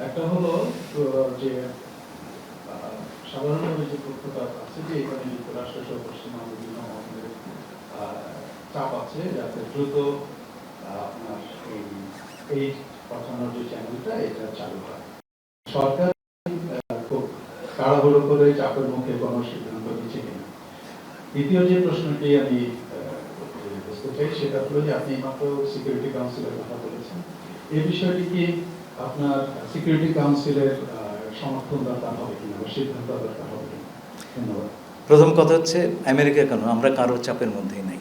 একটা হলো যে সাধারণভাবে যে তথ্যটা আছে যে এখানে যুক্তরাষ্ট্র সহ পশ্চিমা বিভিন্ন ধরনের চাপ আছে যাতে দ্রুত আপনার এই পাঠানোর যে চ্যানেলটা এটা চালু হয়। সরকার খুব তাড়াহুড়ো করে চাপের মুখে কোনো সিদ্ধান্ত নিচ্ছে কিনা। দ্বিতীয় যে প্রশ্নটি আমি বুঝতে চাই সেটা হলো যে আপনি মাত্র সিকিউরিটি কাউন্সিলের কথা বলেছেন, এই বিষয়টি কি আপনার সিকিউরিটি কাউন্সিলের সমর্থন দরকার হবে কিনা বা সিদ্ধান্ত দরকার হবে কিনা? ধন্যবাদ। প্রথম কথা হচ্ছে আমেরিকা কেন, আমরা কারো চাপের মধ্যেই নাই,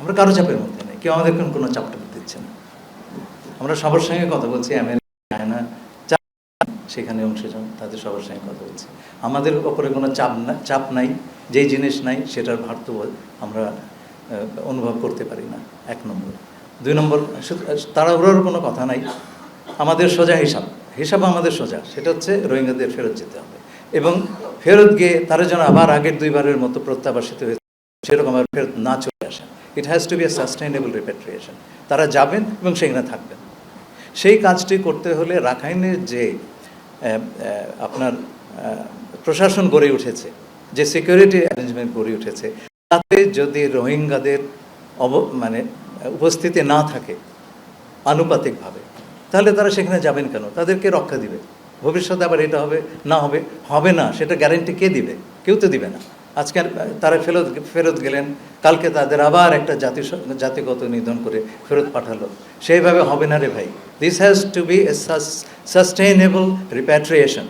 আমরা কারো চাপের মধ্যে নেই, কেউ আমাদের কোনো চাপ দিচ্ছে না। আমরা সবার সঙ্গে কথা বলছি, আমেরিকা চায়না সেখানে অংশীজন তাদের সবার সঙ্গে কথা বলছি। আমাদের ওপরে কোনো চাপ নাই, যেই জিনিস নাই সেটার ভারত আমরা অনুভব করতে পারি না, 1 নম্বর। 2 নম্বর, তাড়াহুড়োর কোনো কথা নাই, আমাদের সোজা হিসাব আমাদের সোজা, সেটা হচ্ছে রোহিঙ্গাদের ফেরত যেতে হবে এবং ফেরত গিয়ে তারা যেন আবার আগের 2 বারের মতো প্রত্যাবাসিত হয়েছে সেরকম আবার ফেরত না চলে আসেন। It has to be a sustainable repatriation. তারা যাবেন এবং সেখানে থাকবেন। সেই কাজটি করতে হলে রাখাইনের যে আপনার প্রশাসন গড়ে উঠেছে, যে সিকিউরিটি অ্যারেঞ্জমেন্ট গড়ে উঠেছে, তাতে যদি রোহিঙ্গাদের উপস্থিতি না থাকে আনুপাতিকভাবে, তাহলে তারা সেখানে যাবেন কেন? তাদেরকে রক্ষা দিবে। ভবিষ্যতে আবার এটা হবে না সেটা গ্যারেন্টি কে দিবে? কেউ তো দিবে না। আজকে তারা ফেরত গেলেন, কালকে তাদের আবার একটা জাতিগত নিধন করে ফেরত পাঠালো, সেইভাবে হবে না রে ভাই। This has to be a sustainable repatriation.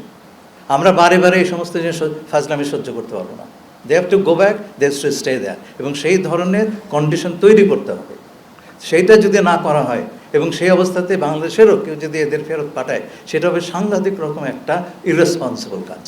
আমরা বারে বারে এই সমস্ত জিনিস ফাজলামি সহ্য করতে পারবো না। They have to go back, they have to stay there, এবং সেই ধরনের কন্ডিশন তৈরি করতে হবে। সেইটা যদি না করা হয় এবং সেই অবস্থাতে বাংলাদেশেরও কেউ যদি এদের ফেরত পাঠায়, সেটা হবে সাংঘাতিক রকম একটা ইররেসপন্সিবল কাজ।